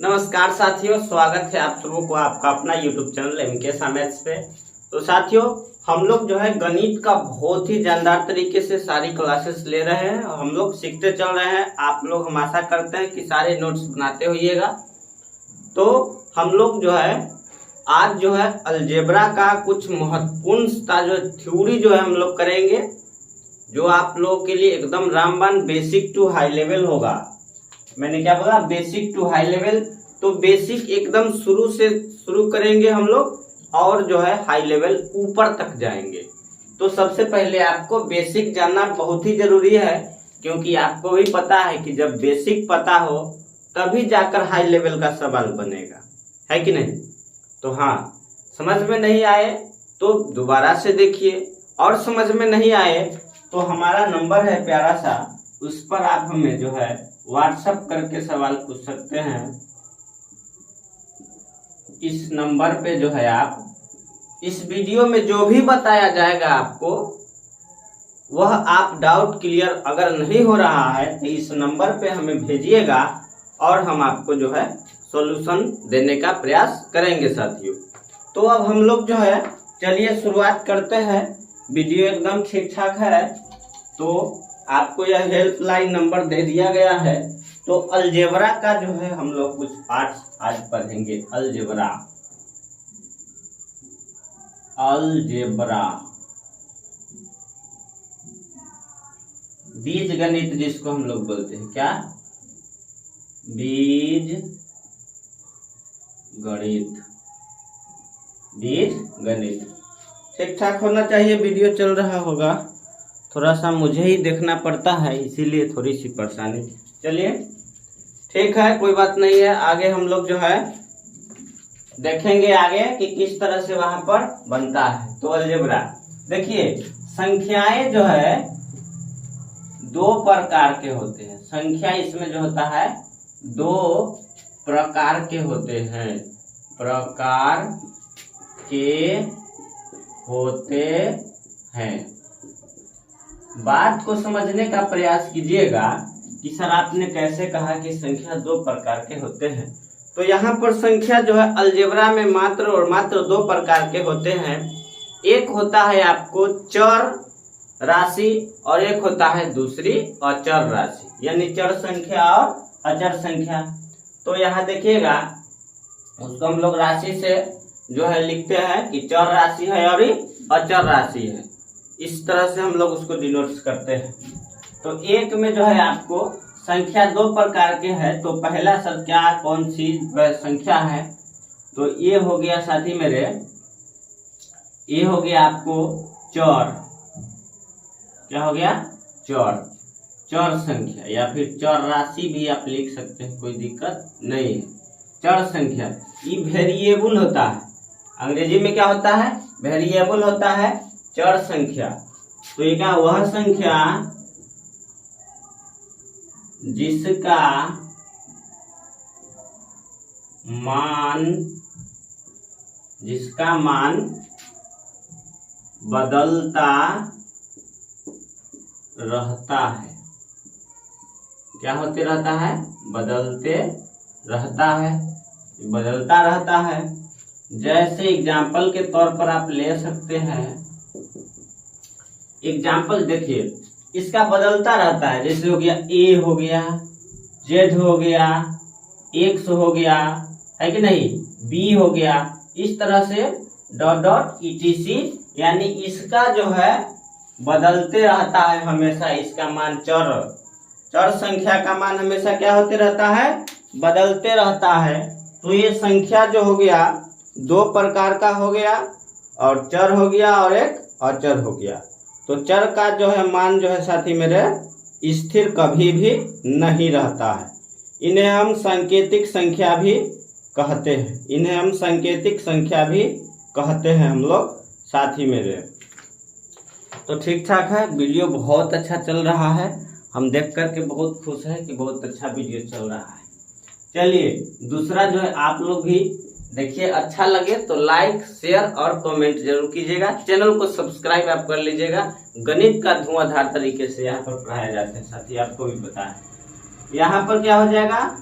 नमस्कार साथियों, स्वागत है आप सबों को आपका अपना YouTube चैनल MK मैथ्स पे। तो साथियों, हम लोग जो है गणित का बहुत ही जानदार तरीके से सारी क्लासेस ले रहे हैं। हम लोग सीखते चल रहे हैं। आप लोग हम आशा करते हैं कि सारे नोट्स बनाते होइएगा। तो हम लोग जो है आज जो है अलजेब्रा का कुछ महत्वपूर्ण जो थ्योरी जो है हम लोग करेंगे, जो आप लोगों के लिए एकदम रामबाण बेसिक टू हाई लेवल होगा। मैंने क्या बोला? Basic to high level. तो बेसिक एकदम शुरू से शुरू करेंगे हम लोग और जो है हाई लेवल ऊपर तक जाएंगे। तो सबसे पहले आपको बेसिक जानना बहुत ही जरूरी है, क्योंकि आपको भी पता है कि जब बेसिक पता हो तभी जाकर हाई लेवल का सवाल बनेगा, है कि नहीं? तो हाँ, समझ में नहीं आए तो दोबारा से देखिए, और समझ में नहीं आए तो हमारा नंबर है प्यारा सा, उस पर आप हमें जो है व्हाट्सएप करके सवाल पूछ सकते हैं। इस नंबर पे जो है आप इस वीडियो में जो भी बताया जाएगा आपको, वह आप डाउट क्लियर अगर नहीं हो रहा है तो इस नंबर पे हमें भेजिएगा और हम आपको जो है सॉल्यूशन देने का प्रयास करेंगे साथियों। तो अब हम लोग जो है चलिए शुरुआत करते हैं। वीडियो एकदम ठीक ठाक है, तो आपको यह हेल्पलाइन नंबर दे दिया गया है। तो अलजेब्रा का जो है हम लोग कुछ पार्ट आज पढ़ेंगे। अलजेब्रा बीज गणित जिसको हम लोग बोलते हैं, क्या? बीज गणित ठीक ठाक होना चाहिए। वीडियो चल रहा होगा, थोड़ा सा मुझे ही देखना पड़ता है, इसीलिए थोड़ी सी परेशानी। चलिए ठीक है, कोई बात नहीं है। आगे हम लोग जो है देखेंगे आगे कि किस तरह से वहां पर बनता है। तो अलजेब्रा देखिए, संख्याएं जो है दो प्रकार के होते हैं। संख्या इसमें जो होता है दो प्रकार के होते हैं, बात को समझने का प्रयास कीजिएगा कि सर आपने कैसे कहा कि संख्या दो प्रकार के होते हैं। तो यहाँ पर संख्या जो है अलजेब्रा में मात्र और मात्र दो प्रकार के होते हैं। एक होता है आपको चर राशि और एक होता है दूसरी अचर राशि, यानी चर संख्या और अचर संख्या। तो यहाँ देखिएगा, उसको हम लोग राशि से जो है लिखते हैं कि चर राशि है और अचर राशि है। इस तरह से हम लोग उसको डिनोट करते हैं। तो एक में जो है आपको संख्या दो प्रकार के है। तो पहला सर क्या कौन सी संख्या है? तो ये हो गया साथी मेरे, ये हो गया आपको चर। क्या हो गया? चर संख्या, या फिर चर राशि भी आप लिख सकते हैं, कोई दिक्कत नहीं है। चर संख्या ये वेरिएबल होता है, अंग्रेजी में क्या होता है? वेरिएबल होता है चर संख्या। तो ये क्या? वह संख्या जिसका मान बदलता रहता है। क्या होते रहता है? बदलता रहता है। जैसे एग्जाम्पल के तौर पर आप ले सकते हैं, एग्जाम्पल देखिए, इसका बदलता रहता है। जैसे हो गया ए हो गया, जेड हो गया, एक्स हो गया, है कि नहीं, बी हो गया, इस तरह से डॉट डॉट ईटीसी, यानी इसका जो है बदलते रहता है हमेशा। इसका मान चर संख्या का मान हमेशा क्या होते रहता है? बदलते रहता है। तो ये संख्या जो हो गया दो प्रकार का हो गया, और चर हो गया और एक अचर हो गया। तो चर का जो है मान जो है साथी मेरे स्थिर कभी भी नहीं रहता है। इन्हें हम सांकेतिक संख्या भी कहते हैं, हम लोग साथी मेरे। तो ठीक ठाक है, वीडियो बहुत अच्छा चल रहा है। हम देख करके बहुत खुश है कि बहुत अच्छा वीडियो चल रहा है। चलिए दूसरा जो है आप लोग भी देखिए, अच्छा लगे तो लाइक शेयर और कमेंट जरूर कीजिएगा। चैनल को सब्सक्राइब आप कर लीजिएगा। गणित का धुआंधार तरीके से यहाँ पर पढ़ाया जाता है साथी, आपको भी पता है। यहाँ पर क्या हो जाएगा?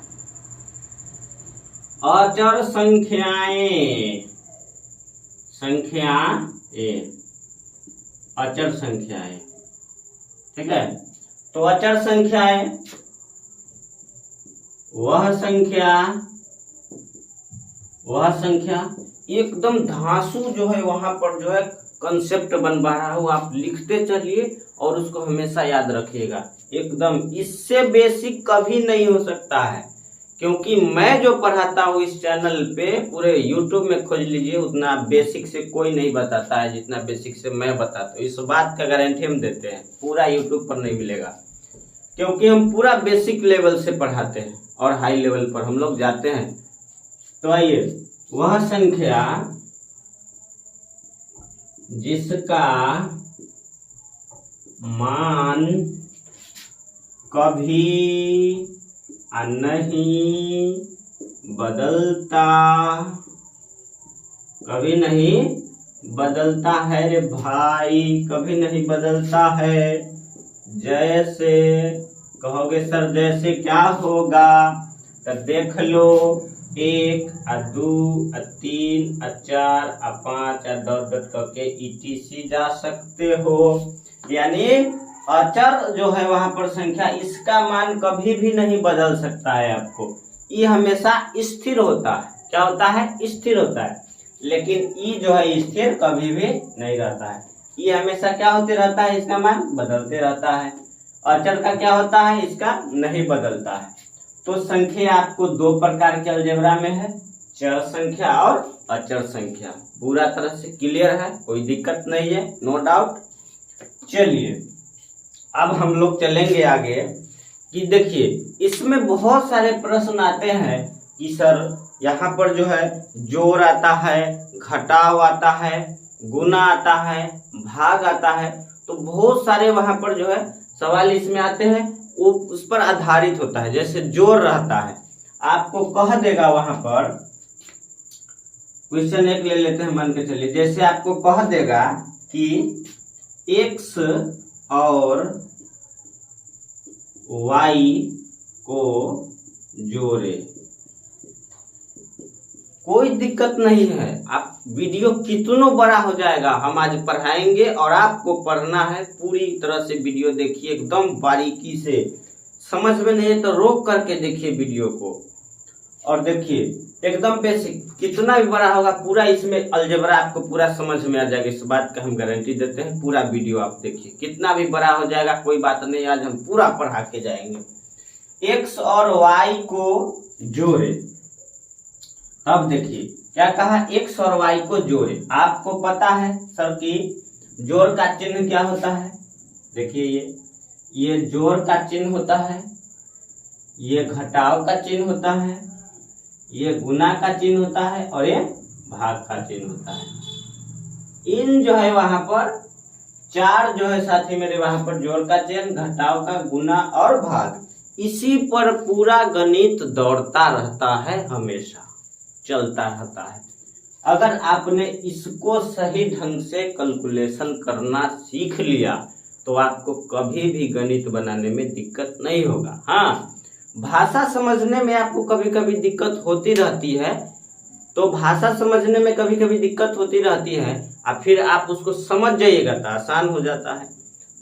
अचर संख्याएं, अचर संख्याएं, ठीक है। तो अचर संख्याएं वह संख्या एकदम धांसू जो है वहां पर जो है कंसेप्ट बन पा रहा हो, आप लिखते चलिए और उसको हमेशा याद रखिएगा। एकदम इससे बेसिक कभी नहीं हो सकता है, क्योंकि मैं जो पढ़ाता हूँ इस चैनल पे, पूरे YouTube में खोज लीजिए, उतना बेसिक से कोई नहीं बताता है जितना बेसिक से मैं बताता हूँ। इस बात का गारंटी हम देते हैं, पूरा YouTube पर नहीं मिलेगा, क्योंकि हम पूरा बेसिक लेवल से पढ़ाते हैं और हाई लेवल पर हम लोग जाते हैं। तो आइए, वह संख्या जिसका मान कभी नहीं बदलता है रे भाई, कभी नहीं बदलता है। जैसे कहोगे सर जैसे क्या होगा, तो देख लो 1 2 3 4 5 डॉट करके ETC जा सकते हो। यानी अचर जो है वहां पर संख्या, इसका मान कभी भी नहीं बदल सकता है आपको, ये हमेशा स्थिर होता है। क्या होता है? स्थिर होता है। लेकिन ई जो है स्थिर कभी भी नहीं रहता है, ये हमेशा क्या होते रहता है, इसका मान बदलते रहता है। अचर का क्या होता है, इसका नहीं बदलता है। तो संख्या आपको 2 प्रकार के अलजेब्रा में है, चर संख्या और अचर संख्या। पूरा तरह से क्लियर है, कोई दिक्कत नहीं है, नो डाउट। चलिए अब हम लोग चलेंगे आगे कि देखिए इसमें बहुत सारे प्रश्न आते हैं कि सर यहाँ पर जो है जोड़ आता है, घटाव आता है, गुना आता है, भाग आता है। तो बहुत सारे वहां पर जो है सवाल इसमें आते हैं, वो उस पर आधारित होता है। जैसे जोड़ रहता है, आपको कह देगा वहां पर, क्वेश्चन 1 ले लेते हैं, मान के चलिए, जैसे आपको कह देगा कि x और y को जोड़े। कोई दिक्कत नहीं है, आप वीडियो कितनों बड़ा हो जाएगा, हम आज पढ़ाएंगे और आपको पढ़ना है। पूरी तरह से वीडियो देखिए, एकदम बारीकी से। समझ में नहीं है तो रोक करके देखिए वीडियो को, और देखिए एकदम बेसिक, कितना भी बड़ा होगा पूरा इसमें अलजेब्रा आपको पूरा समझ में आ जाएगा। इस बात का हम गारंटी देते हैं। पूरा वीडियो आप देखिए, कितना भी बड़ा हो जाएगा कोई बात नहीं, आज हम पूरा पढ़ा के जाएंगे। x और y को जोड़े, अब देखिए क्या कहा, x और y को जोड़े। आपको पता है सर कि जोड़ का चिन्ह क्या होता है, देखिए ये जोड़ का चिन्ह होता है, ये घटाव का चिन्ह होता है, ये गुना का चिन्ह होता है और ये भाग का चिन्ह होता है। इन जो है वहां पर 4 जो है साथी मेरे, वहां पर जोड़ का चिन्ह, घटाव का, गुना और भाग, इसी पर पूरा गणित दौड़ता रहता है, हमेशा चलता रहता है। अगर आपने इसको सही ढंग से कैलकुलेशन करना सीख लिया तो आपको कभी भी गणित बनाने में दिक्कत नहीं होगा। हाँ, भाषा समझने में आपको कभी कभी दिक्कत होती रहती है, तो भाषा समझने में कभी कभी दिक्कत होती रहती है, और फिर आप उसको समझ जाइएगा तो आसान हो जाता है।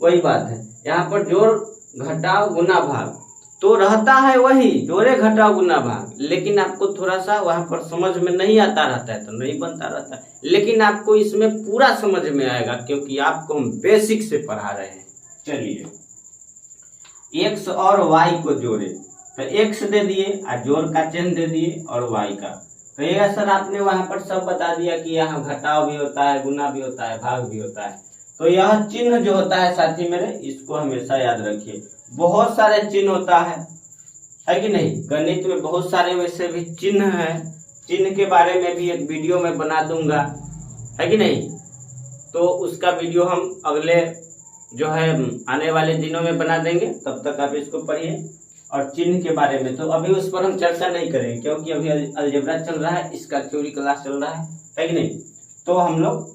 वही बात है, यहाँ पर जोड़ घटाव गुना भाग तो रहता है वही, जोड़े घटाव गुना भाग, लेकिन आपको थोड़ा सा वहां पर समझ में नहीं आता रहता है तो नहीं बनता रहता है। लेकिन आपको इसमें पूरा समझ में आएगा, क्योंकि आपको हम बेसिक से पढ़ा रहे हैं। चलिए x और y को जोड़े, तो x दे दिए और जोड़ का चिन्ह दे दिए और y का। कहिएगा सर आपने वहां पर सब बता दिया कि यहाँ घटाव भी होता है, गुना भी होता है, भाग भी होता है। तो यह चिन्ह जो होता है साथी मेरे, इसको हमेशा याद रखिए। बहुत सारे चिन्ह होता है कि नहीं, गणित में बहुत सारे वैसे भी चिन्ह हैं। चिन्ह के बारे में भी एक वीडियो में बना दूंगा, है कि नहीं, तो उसका वीडियो हम अगले जो है आने वाले दिनों में बना देंगे। तब तक आप इसको पढ़िए। और चिन्ह के बारे में तो अभी उस पर हम चर्चा नहीं करेंगे, क्योंकि अभी अलजेब्रा चल रहा है, इसका थ्योरी क्लास चल रहा है कि नहीं। तो हम लोग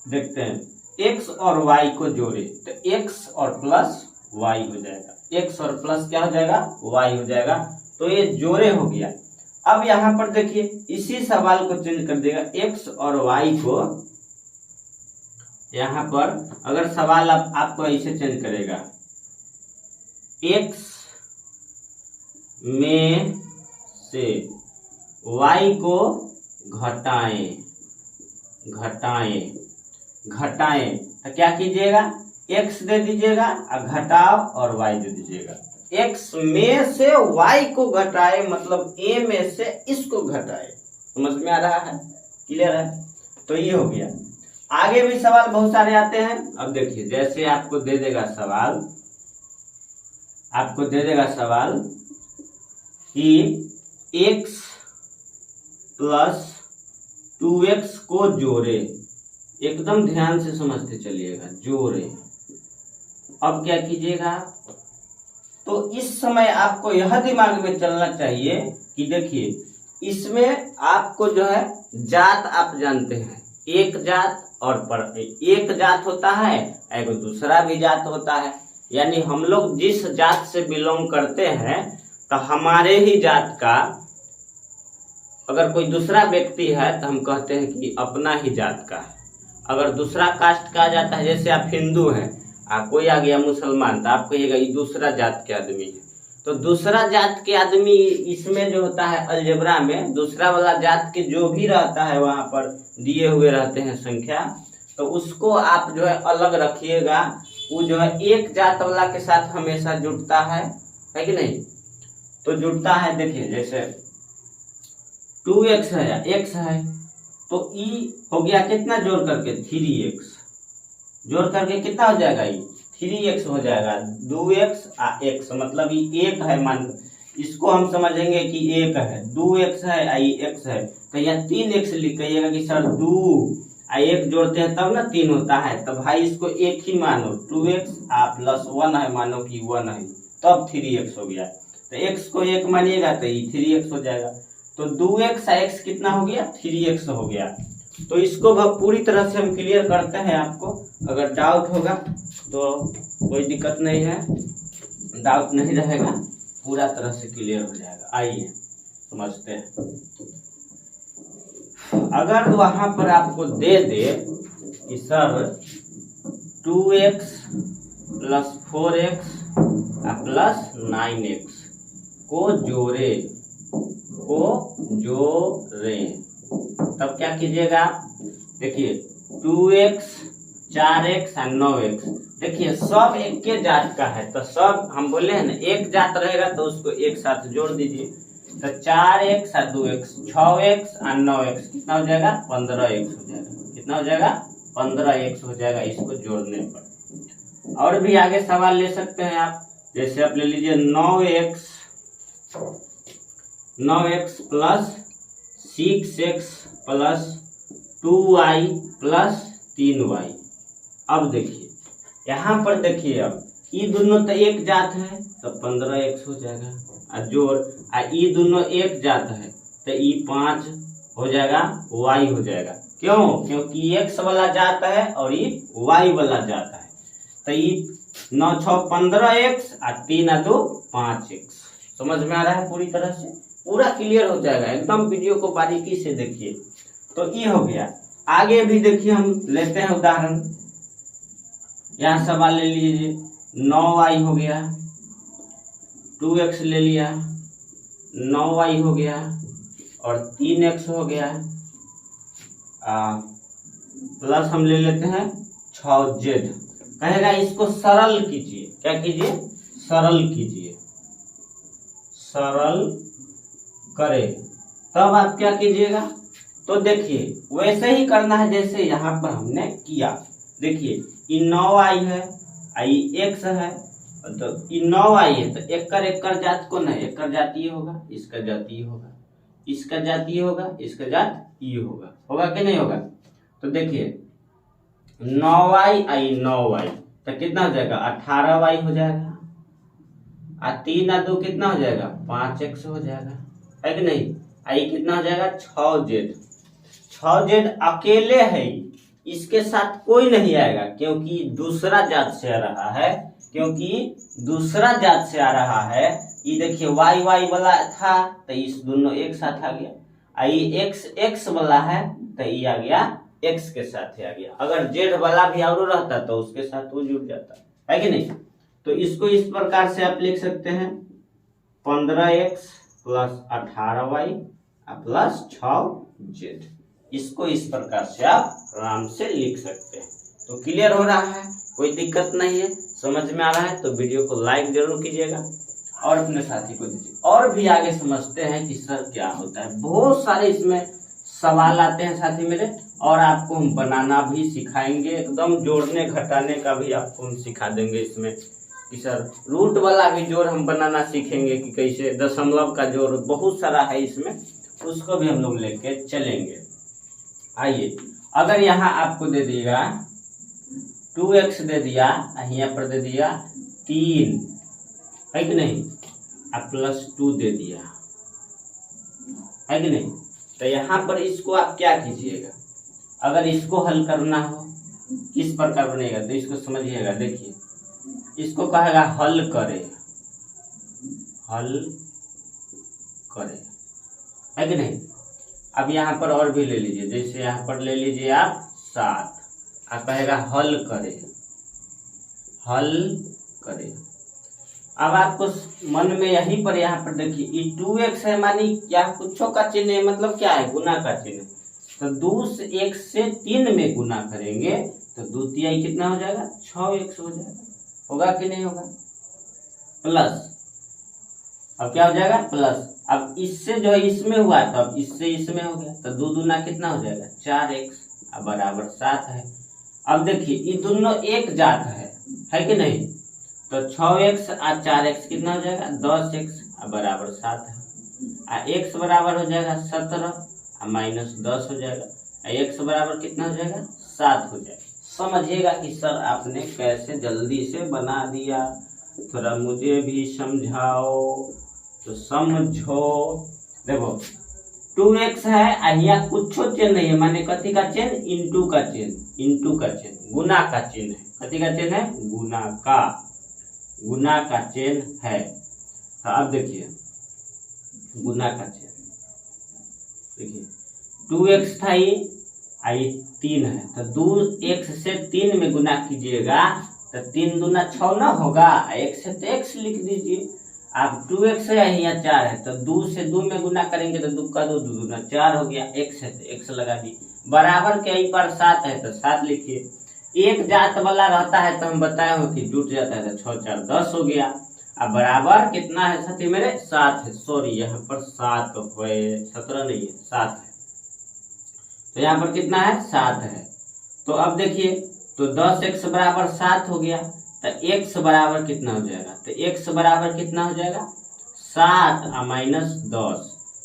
देखते हैं, x और y को जोड़े तो x और प्लस y हो जाएगा, x और प्लस क्या हो जाएगा, y हो जाएगा। तो ये जोड़े हो गया। अब यहाँ पर देखिए इसी सवाल को चेंज कर देगा, एक्स और वाई को यहाँ पर अगर सवाल आपको ऐसे चेंज करेगा, एक्स में से वाई को घटाएं तो क्या कीजिएगा, एक्स दे दीजिएगा और घटाओ और वाई दे दीजिएगा। एक्स में से वाई को घटाए मतलब ए में से इसको घटाए। समझ में आ रहा है, क्लियर है? तो ये हो गया। आगे भी सवाल बहुत सारे आते हैं। अब देखिए जैसे आपको दे देगा सवाल कि x प्लस 2x को जोड़े, एकदम ध्यान से समझते चलिएगा, जोड़े। अब क्या कीजिएगा, तो इस समय आपको यह दिमाग में चलना चाहिए कि देखिए इसमें आपको जो है जात आप जानते हैं, एक जात और एक जात होता है, एक दूसरा भी जात होता है। यानी हम लोग जिस जात से बिलोंग करते हैं तो हमारे ही जात का अगर कोई दूसरा व्यक्ति है तो हम कहते हैं कि अपना ही जात का है। अगर दूसरा कास्ट का जाता है, जैसे आप हिंदू हैं, कोई आ गया मुसलमान, तो आप कहिएगा ये दूसरा जात के आदमी है। तो दूसरा जात के आदमी इसमें जो होता है अलजेब्रा में, दूसरा वाला जात के जो भी रहता है वहां पर दिए हुए रहते हैं संख्या, तो उसको आप जो है अलग रखिएगा। वो जो है एक जात वाला के साथ हमेशा जुड़ता है कि नहीं? तो जुड़ता है। देखिए जैसे 2x है या x है तो ई हो गया कितना जोड़ करके 3x, जोड़ करके कितना हो जाएगा, ये 3x हो जाएगा। 2x x मतलब ये एक है, मान इसको हम समझेंगे कि एक है, 2x है x है, तो यहाँ 3x लिखिएगा कि सर 2 1 जोड़ते हैं तब ना 3 होता है, तब भाई इसको एक ही मानो, 2x प्लस 1 है, मानो कि 1 है, तब 3x हो गया। तो x को 1 मानिएगा तो ये 3x हो जाएगा। तो 2x x कितना हो गया, 3x हो गया। तो इसको पूरी तरह से हम क्लियर करते हैं। आपको अगर डाउट होगा तो कोई दिक्कत नहीं है, डाउट नहीं रहेगा, पूरा तरह से क्लियर हो जाएगा। आइए समझते हैं। अगर वहां पर आपको दे दे कि sir 2x plus 4x plus 9x को जोड़े, तब क्या कीजिएगा, देखिए 2x 4x और 9x, देखिए सब एक के जात का है, तो सब हम बोले हैं ना एक जात रहेगा तो उसको एक साथ जोड़ दीजिए। तो 4x और 2x 6x और 9x कितना हो जाएगा, 15x हो जाएगा। कितना हो जाएगा, 15x हो जाएगा इसको जोड़ने पर। और भी आगे सवाल ले सकते हैं आप, जैसे आप ले लीजिए 9x plus 6x plus 2y plus 3y। अब देखिए यहाँ पर देखिए, अब ये दोनों तो एक जात है तो 15x हो जाएगा, और जोड़ ये दोनों एक जात है तो ये 5 हो जाएगा, y हो जाएगा। क्यों? क्योंकि x वाला जात है और ये y वाला जात है। तो ये 9 6 15x और 3 2 5x। समझ में आ रहा है? पूरी तरह से पूरा क्लियर हो जाएगा, एकदम वीडियो को बारीकी से देखिए। तो ये हो गया। आगे भी देखिए हम लेते हैं उदाहरण। यहाँ सवाल ले लीजिए 9y हो गया, 2x ले लिया, 9y हो गया और 3x हो गया, प्लस हम ले लेते हैं 6z। कहेगा इसको सरल कीजिए। क्या कीजिए? सरल कीजिए। सरल करे तब आप क्या कीजिएगा, तो देखिए वैसे ही करना है जैसे यहाँ पर हमने किया। देखिए ये 9y है, ये x है, तो ये 9y है तो एकर जात को नहीं, एकर जात ये होगा, इसका जात ये होगा, इसका जात ये होगा, इसका जात ये होगा। होगा कि नहीं होगा? तो देखिए 9y आई 9y तो कितना हो जाएगा, 18y हो जाएगा, और 3 और 2 कितना हो जाएगा, 5x हो जाएगा, है कि नहीं? आई कितना हो जाएगा, 6z। 6z अकेले है, इसके साथ कोई नहीं आएगा क्योंकि दूसरा जात से आ रहा है, ये देखिए वाई वाई वाला था तो इस दोनों एक साथ आ गया, ये एक्स एक्स वाला है तो ये आ गया एक्स के साथ ही आ गया। अगर जेड वाला भी और रहता तो उसके साथ वो जुड़ जाता है कि नहीं। तो इसको इस प्रकार से आप लिख सकते हैं 15x plus 18y plus 6z। इसको इस प्रकार से आप आराम से लिख सकते हैं। तो क्लियर हो रहा है, कोई दिक्कत नहीं है, समझ में आ रहा है तो वीडियो को लाइक जरूर कीजिएगा और अपने साथी को दीजिए। और भी आगे समझते हैं कि सर क्या होता है। बहुत सारे इसमें सवाल आते हैं साथी मेरे, और आपको हम बनाना भी सिखाएंगे, एकदम जोड़ने घटाने का भी आपको हम सिखा देंगे इसमें कि सर रूट वाला भी जोड़ हम बनाना सीखेंगे कि कैसे, दशमलव का जोड़ बहुत सारा है इसमें, उसको भी हम लोग लेके चलेंगे। आइए, अगर यहाँ आपको दे दिएगा 2x दे दिया, यहाँ पर दे दिया 3 है कि नहीं, अब प्लस 2 दे दिया है कि नहीं, तो यहाँ पर इसको आप क्या कीजिएगा, अगर इसको हल करना हो किस प्रकार बनेगा तो इसको समझिएगा। देखिए इसको कहेगा हल करे, हल करे है कि नहीं। अब यहाँ पर और भी ले लीजिए, जैसे यहाँ पर ले लीजिए आप 7, आप कहेगा हल करे, हल करे। अब आपको मन में यहीं पर यहाँ पर देखिए ये 2x है, मानी क्या कुछ का चिन्ह है, मतलब क्या है, गुना का चिन्ह। तो 2x से 3 में गुना करेंगे तो 2 तिहाई कितना हो जाएगा, 6x हो जाएगा, होगा कि नहीं होगा, प्लस। अब क्या हो जाएगा, प्लस। अब इससे जो है इसमें हुआ तो अब इससे इसमें हो गया, तो 2 दूना कितना हो जाएगा, 4x बराबर 7 है। अब देखिए ये दोनों एक जात है कि नहीं, तो 6x और 4x कितना हो जाएगा, 10x बराबर 7 है। x बराबर हो जाएगा 17 माइनस 10 हो जाएगा, x बराबर कितना हो जाएगा, 7 हो जाएगा। समझिएगा कि सर आपने कैसे जल्दी से बना दिया, थोड़ा मुझे भी समझाओ। तो समझो, देखो 2x है, यहाँ कुछ चिन्ह नहीं है, माने कथी का चिन्ह, इंटू का चिन्ह, इंटू का चिन्ह, गुना का चिन्ह है। कथी का चिन्ह है, गुना का चिन्ह है। तो अब देखिए गुना का चिन्ह, देखिए 2x था ये 3 है, तो 2x से 3 में गुना कीजिएगा तो 3 दूना 6 ना होगा, x से तो x लिख दीजिए। अब 2x है, यहाँ 4 है, तो 2 से 2 में गुना करेंगे तो 2 का 2 दूना 4 हो गया, x है तो x लगा दी, बराबर के यहीं पर 7 है तो 7 लिखिए। एक जात वाला रहता है तो हम बताए हो कि जुट जाता है तो 6 4 10 हो गया। अब बराबर कितना है साथी मेरे, 7 है, सॉरी यहाँ पर 7 है, 17 नहीं है, 7 है, तो यहाँ पर कितना है, 7 है। तो अब देखिए तो 10x बराबर 7 हो गया, तो x बराबर कितना हो जाएगा, तो x बराबर कितना हो जाएगा, 7 माइनस 10।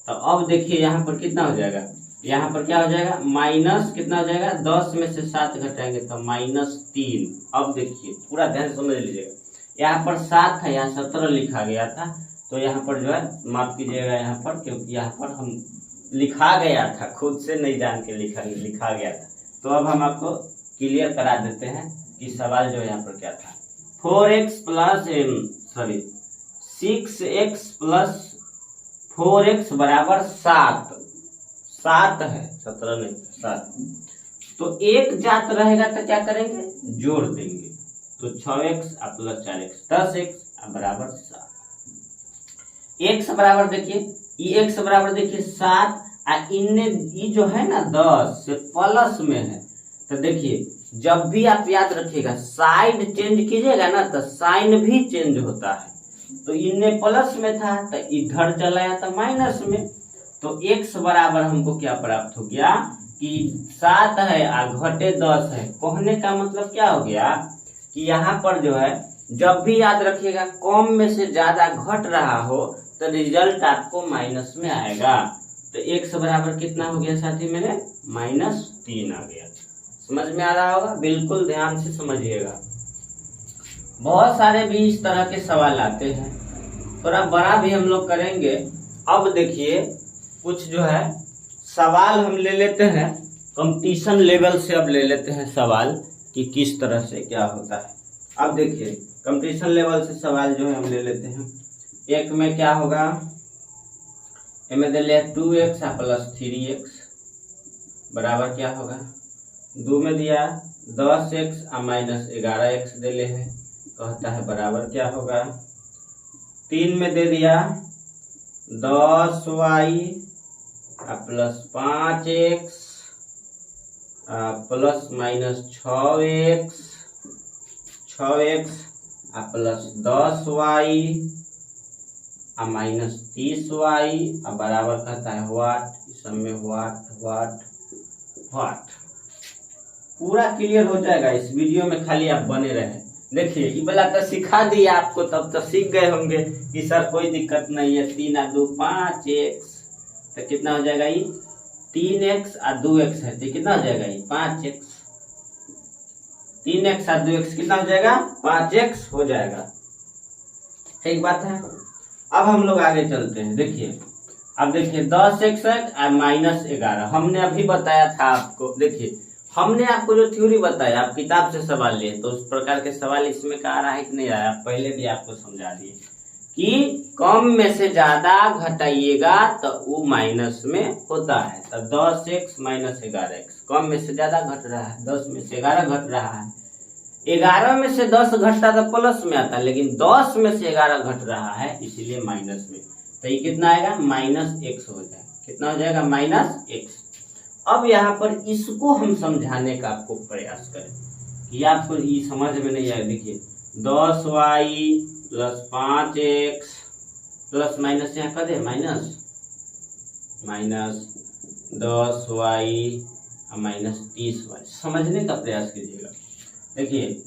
तो अब देखिए यहाँ पर कितना हो जाएगा, यहाँ पर क्या हो जाएगा, माइनस कितना हो जाएगा, 10 में से 7 घटाएंगे तो -3। अब देखिए पूरा ध्यान समझ लीजिएगा, यहाँ पर 7 था, यहाँ 17 लिखा गया था, तो यहाँ पर जो है माफ कीजिएगा यहाँ पर, क्योंकि यहाँ पर हम लिखा गया था, खुद से नहीं जान के लिखा गया था। तो अब हम आपको क्लियर करा देते हैं कि सवाल जो यहाँ पर क्या था। 4x plus 6x plus 4x बराबर 7 है, 17 नहीं 7। तो एक जात रहेगा तो क्या करेंगे, जोड़ देंगे, तो 6x प्लस 4x 10x बराबर 7। x बराबर देखिए, x बराबर देखिए 7, ये जो है ना 10 से प्लस में है, तो देखिए जब भी आप याद रखिएगा साइड चेंज कीजिएगा ना तो साइन भी चेंज होता है। तो इन्हें प्लस में था तो इधर चला आया था माइनस में, तो x बराबर हमको क्या प्राप्त हो गया कि 7 है घटे 10 है। कहने का मतलब क्या हो गया कि यहाँ पर जो है जब भी याद रखिएगा कम में से ज्यादा घट रहा हो तो रिजल्ट आपको माइनस में आएगा। तो x बराबर कितना हो गया साथी मेरे, -3 आ गया। समझ में आ रहा होगा, बिल्कुल ध्यान से समझिएगा। बहुत सारे भी इस तरह के सवाल आते हैं, थोड़ा बड़ा भी हम लोग करेंगे। अब देखिए कुछ जो है सवाल हम ले लेते हैं कंपटीशन लेवल से, अब ले लेते हैं सवाल कि किस तरह से क्या होता है। अब देखिए कंपटीशन लेवल से सवाल जो है हम ले लेते हैं। एक में क्या होगा, इनमें दे लिया 2x प्लस 3x बराबर क्या होगा, 2 में दिया 10x माइनस 11x दे ले है, कहता है बराबर क्या होगा, 3 में दे दिया 10y plus 5x plus minus 6x plus 10y minus 30y बराबर कहता है व्हाट, इस सब में व्हाट पूरा क्लियर हो जाएगा इस वीडियो में, खाली आप बने रहे। देखिए ये वाला तो सिखा दिया आपको, तब तो सीख गए होंगे कि सर कोई दिक्कत नहीं है, 3 और 2 5x तो कितना हो जाएगा, ये 3x और 2x है तो कितना हो जाएगा, ये 5x, 3x और 2x कितना हो जाएगा, 5x हो जाएगा। ठीक बात है। अब हम लोग आगे चलते हैं। देखिए अब देखिए 10x और माइनस 11 हमने अभी बताया था आपको। देखिए हमने आपको जो थ्योरी बताया, आप किताब से सवाल लिए तो उस प्रकार के सवाल इसमें का आ रहा है कि नहीं आया, पहले भी आपको समझा दिए कि कम में से ज्यादा घटाइएगा तो वो माइनस में होता है। तो 10x माइनस 11x कम में से ज्यादा घट रहा है, 10 में से 11 घट रहा है, 11 में से 10 घटता तो प्लस में आता, लेकिन 10 में से 11 घट रहा है इसलिए माइनस में, तो ये कितना आएगा, माइनस x हो जाएगा। कितना हो जाएगा, माइनस x। अब यहाँ पर इसको हम समझाने का आपको प्रयास करें कि आपको ये समझ में नहीं आया। देखिए 10y plus 5x plus minus यहाँ कर दे माइनस 10y माइनस 30y, समझने का प्रयास कीजिएगा। देखिए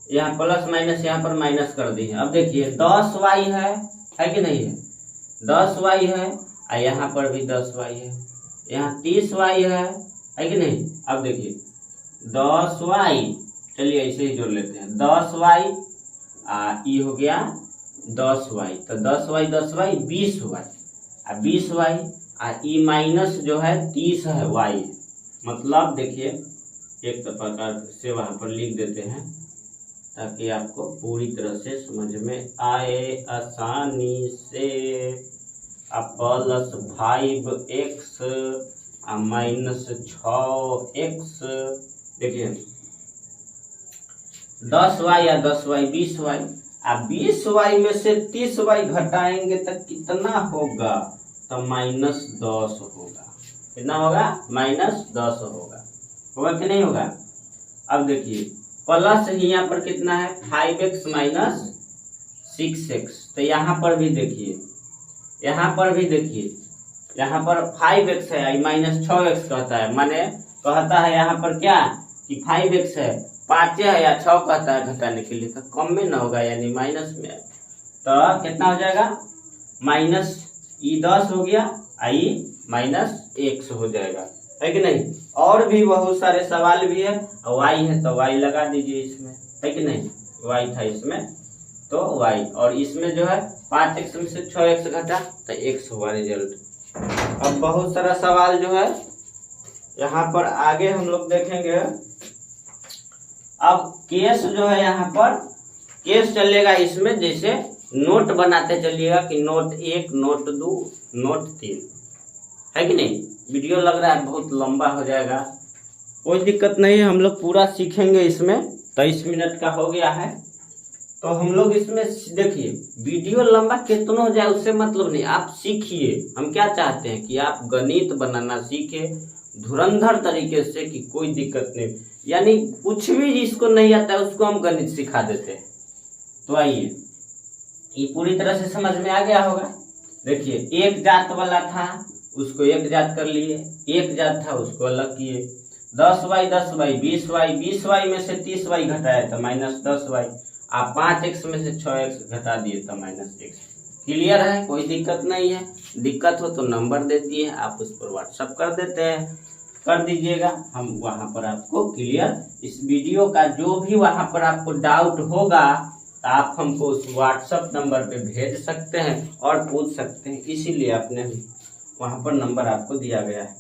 यहाँ प्लस माइनस यहाँ पर माइनस कर दी है। अब देखिए 10y है कि नहीं है, 10y है और यहाँ पर भी 10y है, यहाँ 30y है कि नहीं। अब देखिए 10y, चलिए ऐसे ही जोड़ लेते हैं, 10y ये हो गया 10y, तो 10y 20y और 20y ई माइनस जो है 30 है y, मतलब देखिए एक प्रकार से वहां पर लिख देते हैं ताकि आपको पूरी तरह से समझ में आए आसानी से। प्लस 5x माइनस 6x, देखिए 10y या 10y 20y, अब 20y में से 30y घटाएंगे तो कितना होगा, तो माइनस 10 होगा। कितना होगा, माइनस 10 होगा कि नहीं होगा। अब देखिए प्लस यहाँ पर कितना है 5x माइनस 6x, तो यहाँ पर भी देखिए, यहाँ पर 5x है माइनस 6x कहता है, माने कहता है यहाँ पर क्या कि 5x है 5 है या 6 कहता है घटाने के लिए, तो कम में ना होगा यानी माइनस में, तो कितना हो जाएगा, माइनस ई 10 हो गया आई माइनस x हो जाएगा, है कि नहीं। और भी बहुत सारे सवाल भी है, y है तो y लगा दीजिए इसमें, है कि नहीं, y था इसमें तो y, और इसमें जो है 5x में से 6x घटा तो x हुआ रिजल्ट। अब बहुत सारा सवाल जो है यहाँ पर आगे हम लोग देखेंगे। अब केस जो है यहाँ पर केस चलेगा इसमें, जैसे नोट बनाते चलिएगा कि नोट 1 नोट 2 नोट 3, है कि नहीं। वीडियो लग रहा है बहुत लंबा हो जाएगा, कोई दिक्कत नहीं है, हम लोग पूरा सीखेंगे इसमें। 23 मिनट का हो गया है तो हम लोग इसमें देखिए वीडियो लंबा कितना हो जाए उससे मतलब नहीं, आप सीखिए। हम क्या चाहते हैं कि आप गणित बनाना सीखे धुरंधर तरीके से, कि कोई दिक्कत नहीं, यानी कुछ भी जिसको नहीं आता है उसको हम गणित सिखा देते हैं। तो आइए, ये पूरी तरह से समझ में आ गया होगा। देखिए एक जात वाला था उसको एक जात कर लिए, एक जात था उसको अलग किए, 10y 10y 20y 20y में से 30y घटाया था माइनस 10y, आप 5x में से 6x घटा दिए तो माइनस x। क्लियर है, कोई दिक्कत नहीं है। दिक्कत हो तो नंबर दे दिए, आप उस पर व्हाट्सएप कर देते हैं, कर दीजिएगा, हम वहां पर आपको क्लियर इस वीडियो का जो भी वहां पर आपको डाउट होगा तो आप हमको उस व्हाट्सएप नंबर पे भेज सकते हैं और पूछ सकते हैं। इसीलिए आपने वहां पर नंबर आपको दिया गया है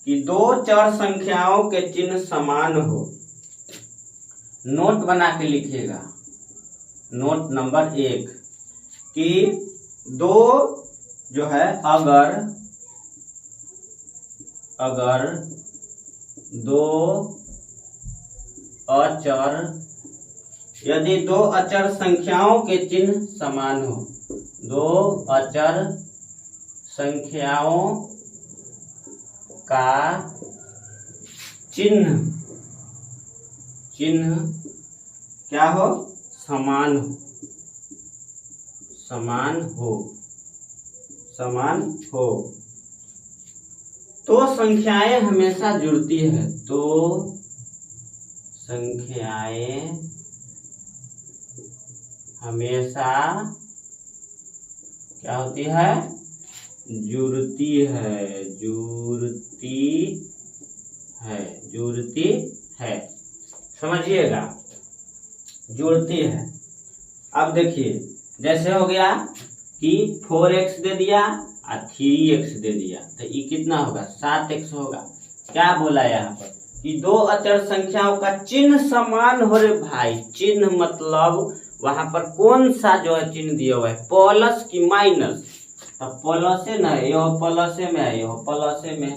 कि दो चर संख्याओं के चिन्ह समान हो। नोट बना के लिखिएगा, नोट नंबर 1 कि दो जो है अगर दो अचर, यदि दो अचर संख्याओं के चिन्ह समान हो, दो अचर संख्याओं का चिन्ह क्या हो, समान हो तो संख्याएं हमेशा जुड़ती है, तो संख्याएं हमेशा क्या होती है, जुड़ती है। समझिएगा, जुड़ती है। अब देखिए जैसे हो गया कि 4x दे दिया और 3x दे दिया, तो ये कितना होगा, 7x होगा। क्या बोला यहाँ पर कि दो अचर संख्याओं का चिन्ह समान हो रे भाई। चिन्ह मतलब वहां पर कौन सा जो है चिन्ह दिया हुआ है, प्लस की माइनस। तब प्लस है ना, यह प्लस में है, यह प्लस में,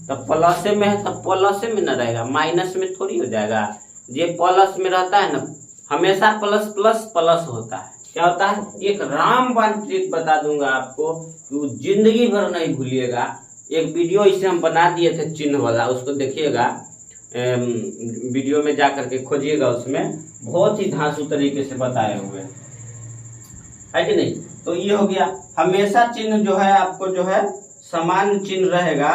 तब प्लस में है तब प्लस में न रहेगा, माइनस में थोड़ी हो जाएगा। ये प्लस में रहता है ना, हमेशा प्लस प्लस प्लस होता है। क्या होता है, एक रामबाण ट्रिक बता दूंगा आपको, तो जिंदगी भर नहीं भूलिएगा। एक वीडियो इसे हम बना दिए थे चिन्ह वाला, उसको देखिएगा, वीडियो में जा करके खोजिएगा, उसमें बहुत ही धांसू तरीके से बताए हुए है कि नहीं। तो ये हो गया, हमेशा चिन्ह जो है आपको जो है समान चिन्ह रहेगा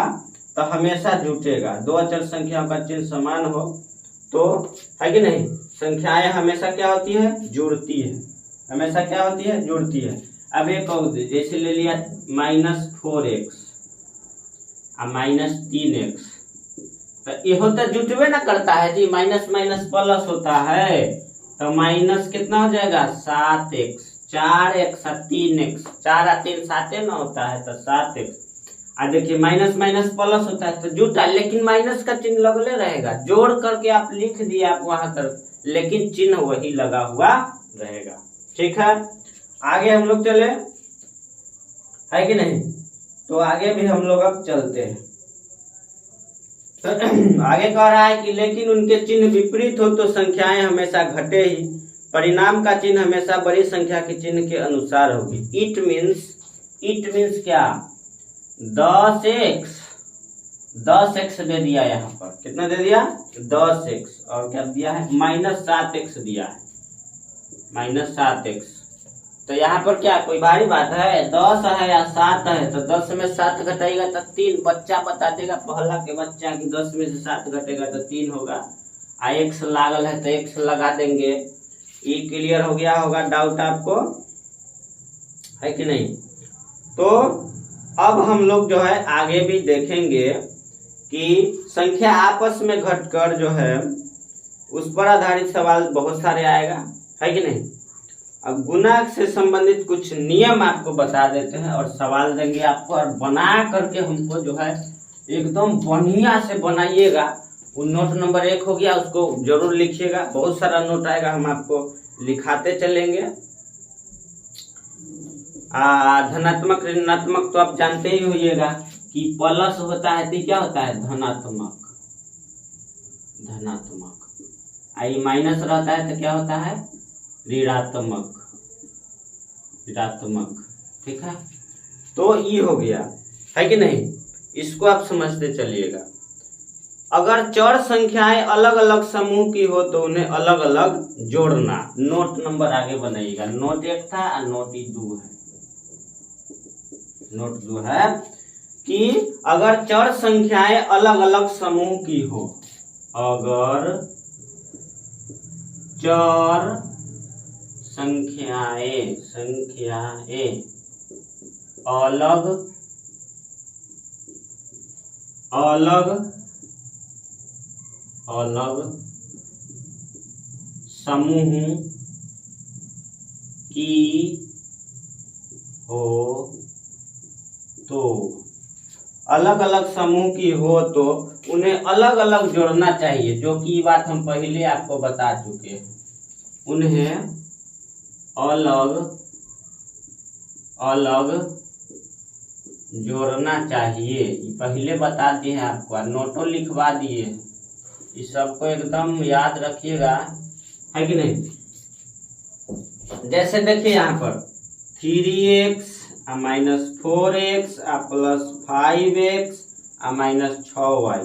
तो हमेशा जुटेगा। दो अचर संख्याओं का चिन्ह समान हो तो, है कि नहीं, संख्याएं हमेशा क्या होती है, जुड़ती है, हमेशा क्या होती है, जुड़ती है। अब एक और जैसे ले लिया -4x और -3x, तो ये होता जुटवे ना करता है जी, माइनस माइनस प्लस होता है, तो माइनस कितना हो जाएगा, 7x, 4x और 3x, 4 और 3 7 ना होता है, तो 7x। और देखिए माइनस माइनस प्लस होता है तो जुटा, लेकिन माइनस का चिन्ह लगले रहेगा। जोड़ करके आप लिख दिए आप वहां कर, लेकिन चिन्ह वही लगा हुआ रहेगा। ठीक है, आगे हम लोग चले, है कि नहीं। तो आगे भी हम लोग अब चलते हैं। तो आगे कह रहा है कि लेकिन उनके चिन्ह विपरीत हो तो संख्याएं हमेशा घटे ही, परिणाम का चिन्ह हमेशा बड़ी संख्या के चिन्ह के अनुसार होगी। इट मीन्स क्या, 10x दे दिया, यहाँ पर कितना दे दिया, 10x, और क्या दिया है, -7x दिया है, -7x। तो यहाँ पर क्या कोई भारी बात है, 10 है या 7 है, तो 10 में 7 घटाएगा तो 3, बच्चा बता देगा, पहला के बच्चा की 10 में से 7 घटेगा तो 3 होगा। x लागल है तो x लगा देंगे। ये क्लियर हो गया होगा डाउट आपको, है कि नहीं। तो अब हम लोग जो है आगे भी देखेंगे कि संख्या आपस में घटकर जो है उस पर आधारित सवाल बहुत सारे आएगा, है कि नहीं। अब गुणा से संबंधित कुछ नियम आपको बता देते हैं और सवाल देंगे आपको, और बना करके हमको जो है एकदम बढ़िया से बनाइएगा। वो नोट नंबर 1 हो गया, उसको जरूर लिखिएगा, बहुत सारा नोट आएगा, हम आपको लिखाते चलेंगे। धनात्मक ऋणात्मक तो आप जानते ही होइएगा कि प्लस होता है तो क्या होता है, धनात्मक, आई माइनस रहता है तो क्या होता है, ऋणात्मक। ठीक है, तो ये हो गया, है कि नहीं। इसको आप समझते चलिएगा। अगर चर संख्याएं अलग अलग समूह की हो तो उन्हें अलग अलग जोड़ना। नोट नंबर आगे बनाइएगा, नोट 1 था और नोट 2 है। नोट 2 है कि अगर चर संख्याएं अलग अलग समूह की हो, अगर चर संख्याएं अलग समूह की हो तो, अलग अलग समूह की हो तो उन्हें अलग अलग जोड़ना चाहिए, जो कि ये बात हम पहले आपको बता चुके हैं। उन्हें अलग अलग जोड़ना चाहिए। पहले बता दिए हैं आपको, नोटों लिखवा दिए, इस सबको एकदम याद रखिएगा, है कि नहीं। जैसे देखिए यहाँ पर 3x minus 4x plus 5x minus 6y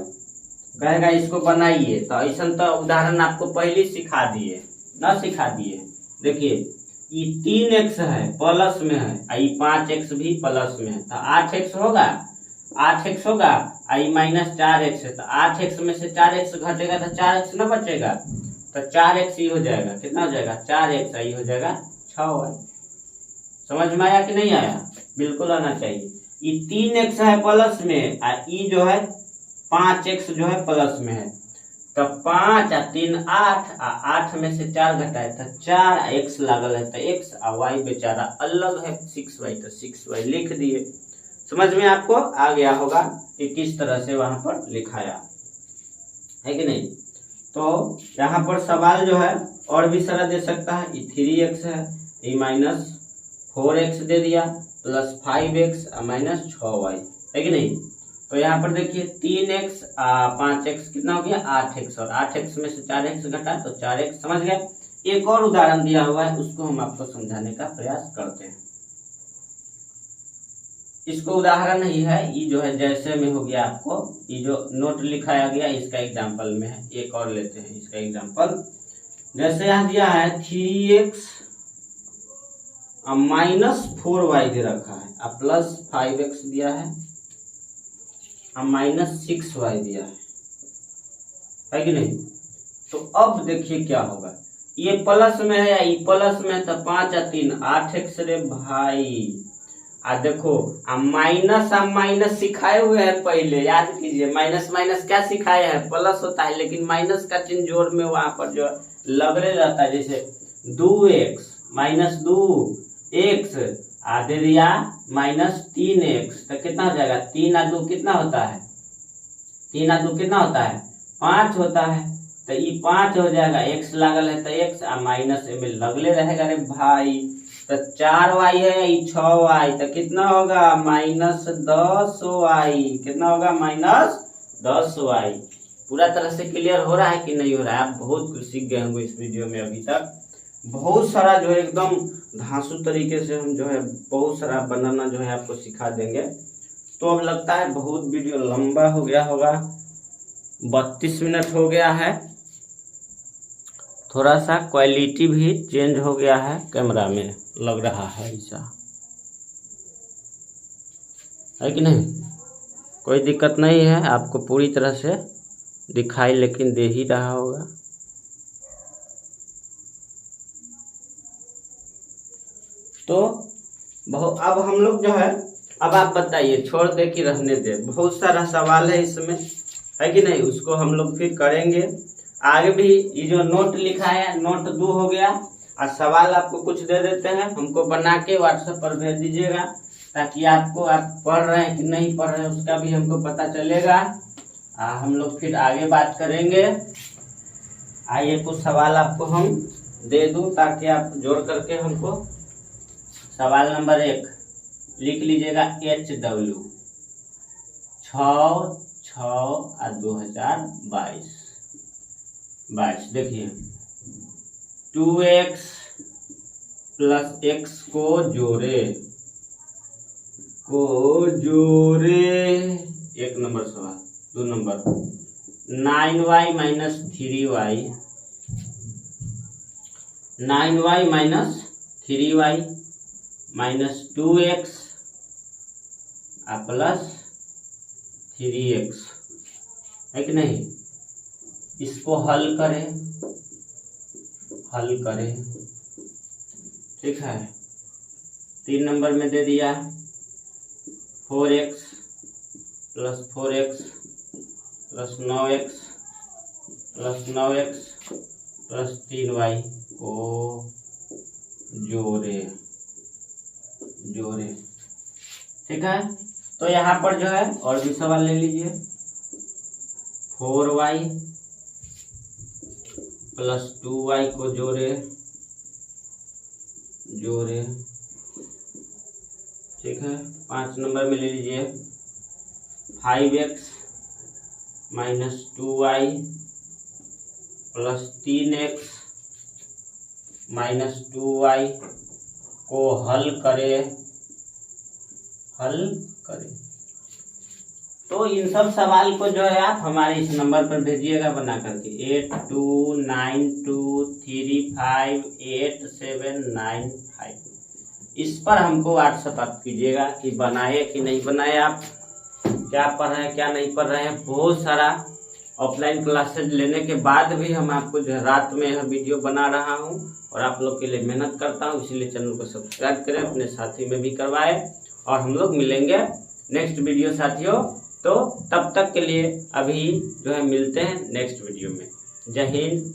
कहेगा इसको बनाइए। तो ऐसा तो उदाहरण आपको पहले सिखा दिए, ना सिखा दिए। देखिए ये 3x है प्लस में है, ये 5x भी प्लस में है, तो 8x होगा, 8x होगा, आई माइनस 4x है, तो 8x में से 4x घटेगा तो 4x ना बचेगा, तो 4x ही हो जाएगा। कितना हो जाएगा? 4x, आई हो जाएगा 6y। समझ में आया कि नहीं आया? बिल्कुल आना चाहिए। ये 3x है प्लस में, ये जो है 5x जो है प्लस में है, तो 5 और 3 8, 8 में से 4 घटाए तो 4x लागल है, तो x और y बेचारा अलग है 6y, तो 6y लिख दिए। समझ में आपको आ गया होगा कि किस तरह से वहां पर लिखाया है कि नहीं। तो यहाँ पर सवाल जो है और भी सारा दे सकता है। 3x है, ये माइनस 4x दे दिया, प्लस 5x माइनस 6y, है कि नहीं। तो यहाँ पर देखिए 3x 5x कितना हो गया? 8x, और 8x में से 4x घटा तो 4x। समझ गए। एक और उदाहरण दिया हुआ है, उसको हम आपको समझाने का प्रयास करते हैं। इसको उदाहरण ही है, ये जो है जैसे में हो गया आपको, ये जो नोट लिखाया गया इसका एग्जाम्पल में है। एक और लेते हैं इसका एग्जाम्पल। जैसे यहाँ दिया है 3x माइनस 4y दे रखा है, प्लस 5x दिया है, माइनस 6y दिया है कि नहीं। तो अब देखिए क्या होगा, ये प्लस में है या ये प्लस में है, तो 5 और 3 8x रे भाई। देखो माइनस सिखाए हुए हैं पहले, याद कीजिए। माइनस माइनस क्या सिखाए हैं? प्लस होता है, लेकिन माइनस का चिन्ह जोड़ में वहां पर जो लगने रहता है। जैसे 2x माइनस 2x दे दिया माइनस 3x, तो कितना हो जाएगा? 3 और 2 कितना होता है? 3 और 2 कितना होता है? 5 होता है, तो ये 5 हो जाएगा। x लागल है तो x माइनस में लगले रहेगा रे भाई। तो 4y है, ये 6y, तो कितना होगा? Minus 10y। कितना होगा? Minus 10y। पूरा तरह से क्लियर हो रहा है कि नहीं हो रहा है? आप बहुत कुछ सीख गए होंगे इस वीडियो में अभी तक। बहुत सारा जो है एकदम धांसू तरीके से हम जो है बहुत सारा बनाना जो है आपको सिखा देंगे। तो अब लगता है बहुत वीडियो लंबा हो गया होगा, 32 मिनट हो गया है। थोड़ा सा क्वालिटी भी चेंज हो गया है कैमरा में, लग रहा है ऐसा, है कि नहीं। कोई दिक्कत नहीं है, आपको पूरी तरह से दिखाई लेकिन दे ही रहा होगा। तो अब हम लोग जो है, अब आप बताइए, छोड़ दे कि रहने दे? बहुत सारा सवाल है इसमें, है कि नहीं। उसको हम लोग फिर करेंगे आगे भी। ये जो नोट लिखा है, नोट 2 हो गया, और सवाल आपको कुछ दे देते हैं, हमको बना के व्हाट्सएप पर भेज दीजिएगा, ताकि आपको आप पढ़ रहे हैं कि नहीं पढ़ रहे हैं उसका भी हमको पता चलेगा। हम लोग फिर आगे बात करेंगे। आइए कुछ सवाल आपको हम दे दूं, ताकि आप जोड़ करके हमको। सवाल नंबर 1 लिख लीजिएगा, HW 6/6/2022। देखिए 2x प्लस x को जोड़े, एक नंबर सवाल। 2 number 9y minus 3y, 9y minus 3y minus 2x plus 3x, है कि नहीं। इसको हल करें, ठीक है। 3 नंबर में दे दिया 4x plus 4x plus 9x plus 9x plus 3y को जोड़े, ठीक है। तो यहाँ पर जो है और भी सवाल ले लीजिए। 4y प्लस 2y को जोड़े ठीक है। 5 नंबर में ले लीजिए 5x minus 2y plus 3x minus 2y को हल करें। तो इन सब सवाल को जो है आप हमारे इस नंबर पर भेजिएगा बना करके 8292358795। इस पर हमको व्हाट्सएप आप कीजिएगा कि बनाए कि नहीं बनाए, आप क्या पढ़ रहे हैं क्या नहीं पढ़ रहे हैं। बहुत सारा ऑफलाइन क्लासेज लेने के बाद भी हम आपको जो रात में यह वीडियो बना रहा हूं और आप लोग के लिए मेहनत करता हूं, इसीलिए चैनल को सब्सक्राइब करें, अपने साथी में भी करवाएं और हम लोग मिलेंगे नेक्स्ट वीडियो साथियों। तो तब तक के लिए अभी जो है मिलते हैं नेक्स्ट वीडियो में। जय हिंद।